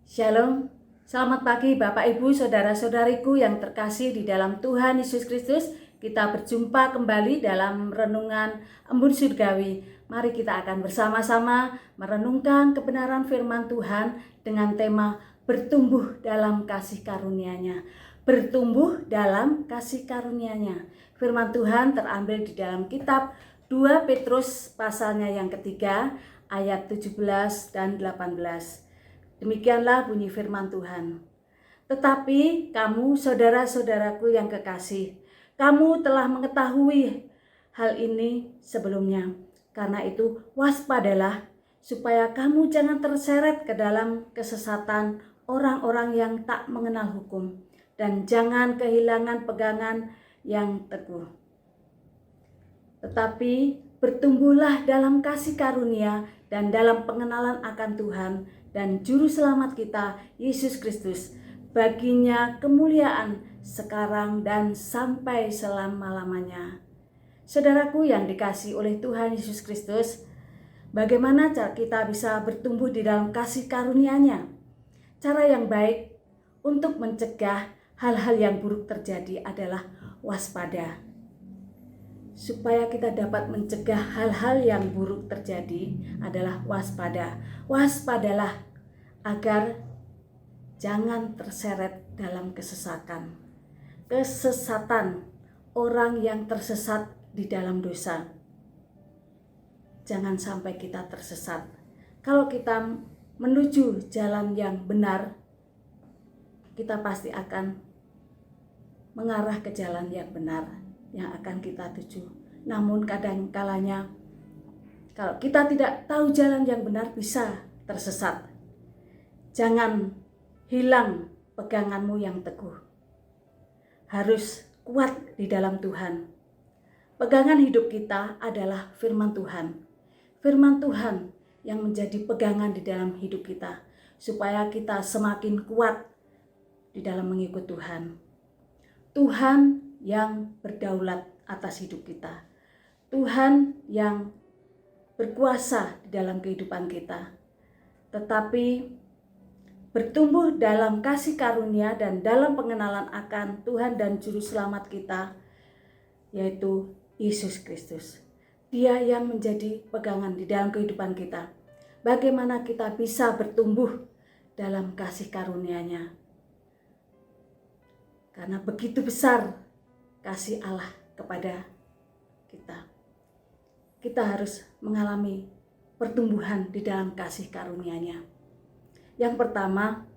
Shalom, selamat pagi Bapak Ibu Saudara-saudariku yang terkasih di dalam Tuhan Yesus Kristus. Kita berjumpa kembali dalam renungan Embun Surgawi. Mari kita akan bersama-sama merenungkan kebenaran firman Tuhan dengan tema bertumbuh dalam kasih karunia-Nya. Bertumbuh dalam kasih karunia-Nya. Firman Tuhan terambil di dalam kitab 2 Petrus pasalnya yang ketiga ayat 17 dan 18. Demikianlah bunyi firman Tuhan. Tetapi kamu saudara-saudaraku yang kekasih, kamu telah mengetahui hal ini sebelumnya. Karena itu waspadalah supaya kamu jangan terseret ke dalam kesesatan orang-orang yang tak mengenal hukum, dan jangan kehilangan pegangan yang teguh. Tetapi bertumbuhlah dalam kasih karunia dan dalam pengenalan akan Tuhan dan Juru Selamat kita, Yesus Kristus. Baginya kemuliaan sekarang dan sampai selama-lamanya. Saudaraku yang dikasihi oleh Tuhan Yesus Kristus, bagaimana cara kita bisa bertumbuh di dalam kasih karunia-Nya? Cara yang baik untuk mencegah hal-hal yang buruk terjadi adalah waspada. Supaya kita dapat mencegah hal-hal yang buruk terjadi adalah waspada. Waspadalah agar jangan terseret dalam kesesatan. Kesesatan orang yang tersesat di dalam dosa. Jangan sampai kita tersesat. Kalau kita menuju jalan yang benar, kita pasti akan mengarah ke jalan yang benar yang akan kita tuju. Namun kadang kalanya kalau kita tidak tahu jalan yang benar bisa tersesat. Jangan hilang peganganmu yang teguh. Harus kuat di dalam Tuhan. Pegangan hidup kita adalah firman Tuhan. Firman Tuhan yang menjadi pegangan di dalam hidup kita, supaya kita semakin kuat di dalam mengikut Tuhan. Tuhan yang berdaulat atas hidup kita. Tuhan yang berkuasa di dalam kehidupan kita. Tetapi bertumbuh dalam kasih karunia dan dalam pengenalan akan Tuhan dan Juru Selamat kita, yaitu Yesus Kristus. Dia yang menjadi pegangan di dalam kehidupan kita. Bagaimana kita bisa bertumbuh dalam kasih karunia-Nya? Karena begitu besar kasih Allah kepada kita. Kita harus mengalami pertumbuhan di dalam kasih karunia-Nya. Yang pertama,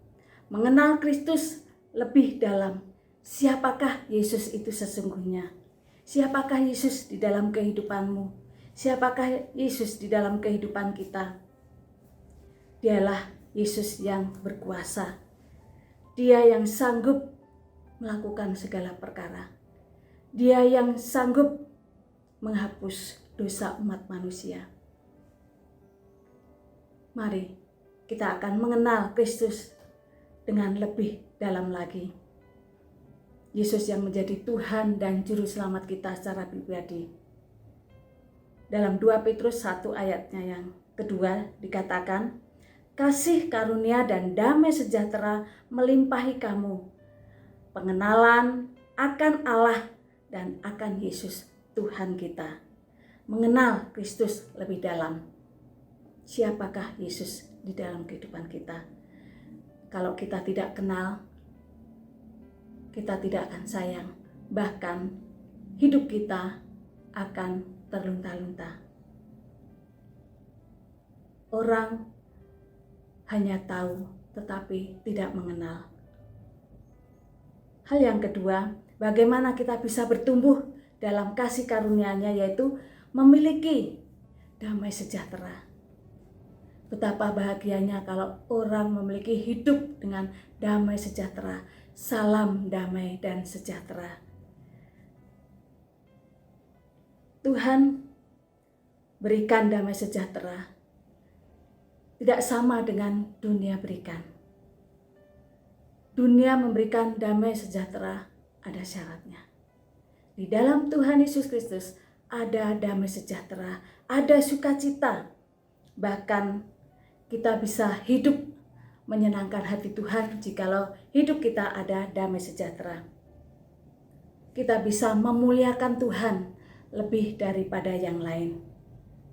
mengenal Kristus lebih dalam. Siapakah Yesus itu sesungguhnya? Siapakah Yesus di dalam kehidupanmu? Siapakah Yesus di dalam kehidupan kita? Dialah Yesus yang berkuasa. Dia yang sanggup melakukan segala perkara. Dia yang sanggup menghapus dosa umat manusia. Mari kita akan mengenal Kristus dengan lebih dalam lagi. Yesus yang menjadi Tuhan dan Juru Selamat kita secara pribadi. Dalam 2 Petrus 1 ayatnya yang kedua dikatakan, kasih karunia dan damai sejahtera melimpahi kamu. Pengenalan akan Allah dan akan Yesus Tuhan kita. Mengenal Kristus lebih dalam. Siapakah Yesus di dalam kehidupan kita? Kalau kita tidak kenal, kita tidak akan sayang. Bahkan hidup kita akan terlunta-lunta. Orang hanya tahu tetapi tidak mengenal. Hal yang kedua, bagaimana kita bisa bertumbuh dalam kasih karunia-Nya, yaitu memiliki damai sejahtera. Betapa bahagianya kalau orang memiliki hidup dengan damai sejahtera. Salam damai dan sejahtera. Tuhan berikan damai sejahtera. Tidak sama dengan dunia berikan. Dunia memberikan damai sejahtera, ada syaratnya. Di dalam Tuhan Yesus Kristus ada damai sejahtera, ada sukacita. Bahkan kita bisa hidup menyenangkan hati Tuhan jikalau hidup kita ada damai sejahtera. Kita bisa memuliakan Tuhan lebih daripada yang lain,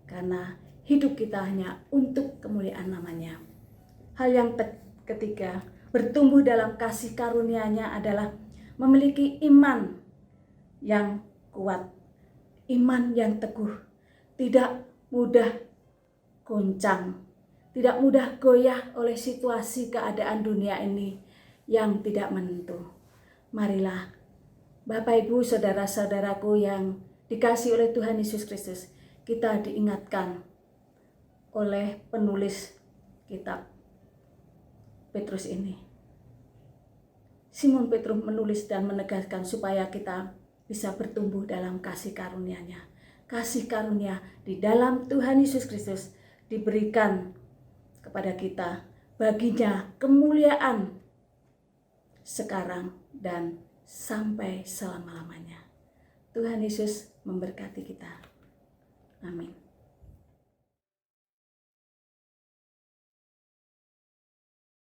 karena hidup kita hanya untuk kemuliaan namanya. Hal yang ketiga, bertumbuh dalam kasih karunia-Nya adalah memiliki iman yang kuat, iman yang teguh, tidak mudah goncang, tidak mudah goyah oleh situasi keadaan dunia ini yang tidak menentu. Marilah Bapak, Ibu, saudara-saudaraku yang dikasihi oleh Tuhan Yesus Kristus, kita diingatkan oleh penulis kitab Petrus ini. Simon Petrus menulis dan menegaskan supaya kita bisa bertumbuh dalam kasih karunia-Nya. Kasih karunia di dalam Tuhan Yesus Kristus diberikan kepada kita, baginya kemuliaan sekarang dan sampai selama-lamanya. Tuhan Yesus memberkati kita. Amin.